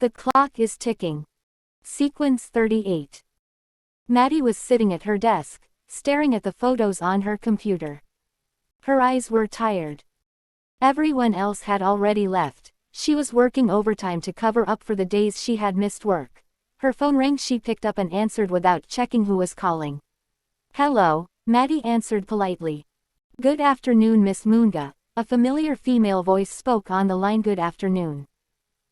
The clock is ticking. Sequence 38. Maddie was sitting at her desk, staring at the photos on her computer. Her eyes were tired. Everyone else had already left. She was working overtime to cover up for the days she had missed work. Her phone rang. She picked up and answered without checking who was calling. "Hello," Maddie answered politely. "Good afternoon, Miss Moonga," a familiar female voice spoke on the line. "Good afternoon.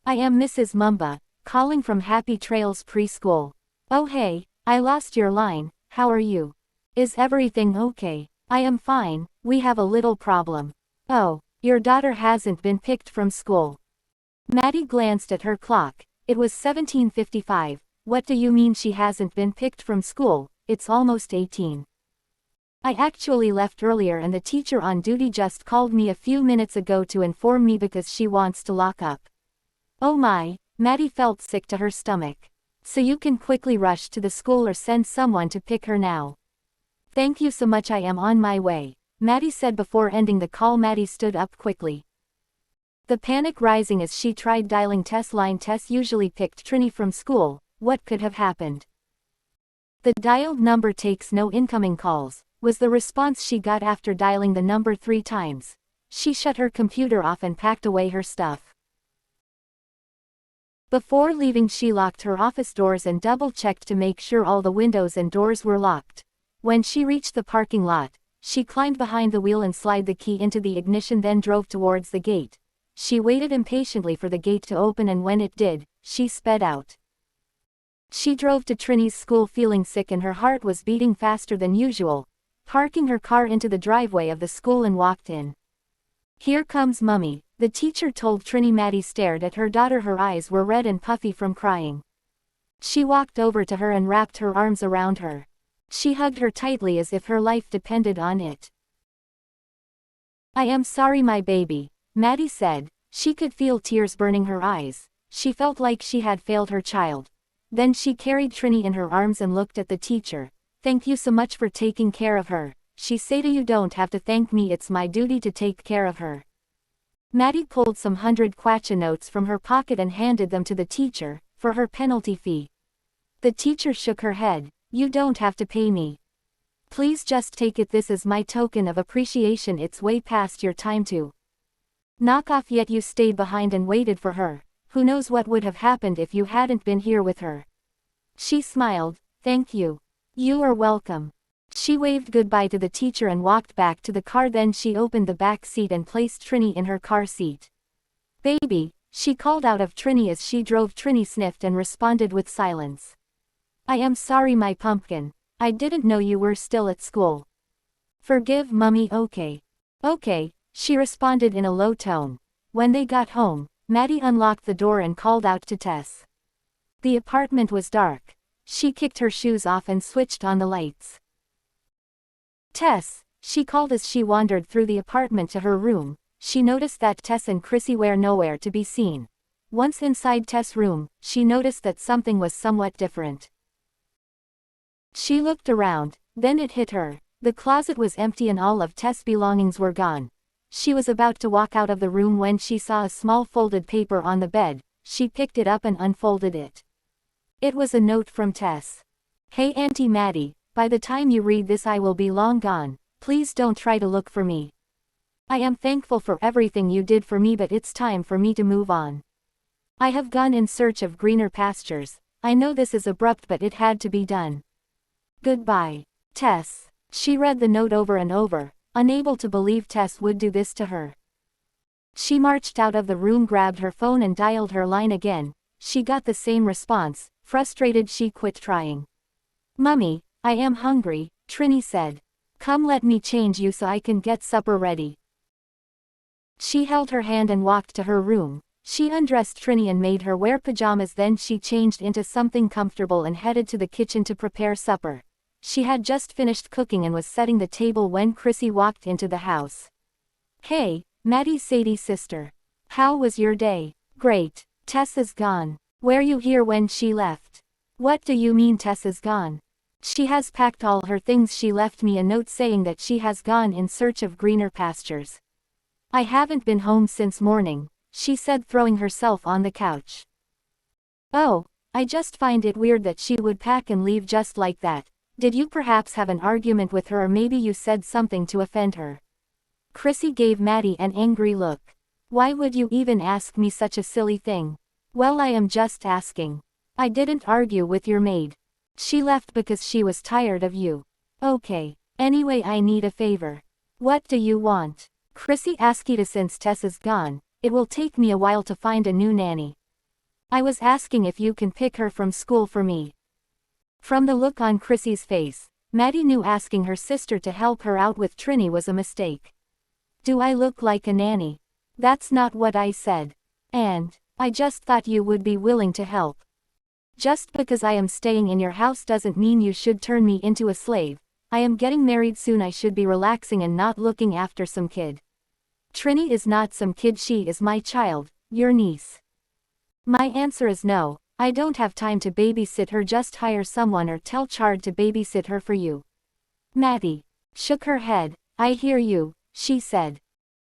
I am Mrs. Mumba, calling from Happy Trails Preschool." "Oh hey, I lost your line, how are you? Is everything okay?" "I am fine, we have a little problem." "Oh, your daughter hasn't been picked from school." Maddie glanced at her clock. It was 17:55. "What do you mean she hasn't been picked from school? It's almost 18. I actually left earlier and the teacher on duty just called me a few minutes ago to inform me because she wants to lock up." "Oh my," Maddie felt sick to her stomach. "So you can quickly rush to the school or send someone to pick her now." "Thank you so much, I am on my way," Maddie said before ending the call. Maddie stood up quickly, the panic rising as she tried dialing Tess' line. Tess usually picked Trini from school. What could have happened? "The dialed number takes no incoming calls," was the response she got after dialing the number 3 times. She shut her computer off and packed away her stuff. Before leaving, she locked her office doors and double-checked to make sure all the windows and doors were locked. When she reached the parking lot, she climbed behind the wheel and slid the key into the ignition, then drove towards the gate. She waited impatiently for the gate to open, and when it did, she sped out. She drove to Trini's school feeling sick and her heart was beating faster than usual, parking her car into the driveway of the school and walked in. "Here comes Mummy," the teacher told Trini. Maddie stared at her daughter. Her eyes were red and puffy from crying. She walked over to her and wrapped her arms around her. She hugged her tightly as if her life depended on it. "I am sorry, my baby," Maddie said. She could feel tears burning her eyes. She felt like she had failed her child. Then she carried Trini in her arms and looked at the teacher. "Thank you so much for taking care of her," she said. "You don't have to thank me, it's my duty to take care of her." Maddie pulled some 100 kwacha notes from her pocket and handed them to the teacher, for her penalty fee. The teacher shook her head. "You don't have to pay me. Please just take it. This is my token of appreciation. It's way past your time to knock off, yet you stayed behind and waited for her. Who knows what would have happened if you hadn't been here with her." She smiled. "Thank you." "You are welcome." She waved goodbye to the teacher and walked back to the car. Then she opened the back seat and placed Trini in her car seat. "Baby," she called out of Trini as she drove. Trini sniffed and responded with silence. "I am sorry, my pumpkin. I didn't know you were still at school." "Forgive Mummy." "Okay. Okay," she responded in a low tone. When they got home, Maddie unlocked the door and called out to Tess. The apartment was dark. She kicked her shoes off and switched on the lights. "Tess," she called as she wandered through the apartment to her room. She noticed that Tess and Chrissy were nowhere to be seen. Once inside Tess' room, she noticed that something was somewhat different. She looked around, then it hit her. The closet was empty and all of Tess' belongings were gone. She was about to walk out of the room when she saw a small folded paper on the bed. She picked it up and unfolded it. It was a note from Tess. "Hey Auntie Maddie, by the time you read this I will be long gone. Please don't try to look for me. I am thankful for everything you did for me, but it's time for me to move on. I have gone in search of greener pastures. I know this is abrupt, but it had to be done. Goodbye, Tess." She read the note over and over, unable to believe Tess would do this to her. She marched out of the room, grabbed her phone and dialed her line again. She got the same response. Frustrated, she quit trying. "Mummy, I am hungry," Trini said. "Come, let me change you so I can get supper ready." She held her hand and walked to her room. She undressed Trini and made her wear pajamas. Then she changed into something comfortable and headed to the kitchen to prepare supper. She had just finished cooking and was setting the table when Chrissy walked into the house. "Hey, Maddie, Sadie's sister. How was your day?" "Great. Tess is gone. Were you here when she left?" "What do you mean Tess is gone?" "She has packed all her things. She left me a note saying that she has gone in search of greener pastures. I haven't been home since morning," she said, throwing herself on the couch. Oh, I just find it weird that she would pack and leave just like that. Did you perhaps have an argument with her, or maybe you said something to offend her? Chrissy gave Maddie an angry look. Why would you even ask me such a silly thing? Well, I am just asking. I didn't argue with your maid. She left because she was tired of you. Okay. Anyway, I need a favor. What do you want? Chrissy asked. Since Tess is gone, it will take me a while to find a new nanny. I was asking if you can pick her from school for me. From the look on Chrissy's face, Maddie knew asking her sister to help her out with Trini was a mistake. Do I look like a nanny? That's not what I said. And I just thought you would be willing to help. Just because I am staying in your house doesn't mean you should turn me into a slave. I am getting married soon. I should be relaxing and not looking after some kid. Trini is not some kid, she is my child, your niece. My answer is no, I don't have time to babysit her. Just hire someone or tell Chard to babysit her for you. Maddie shook her head. I hear you, she said.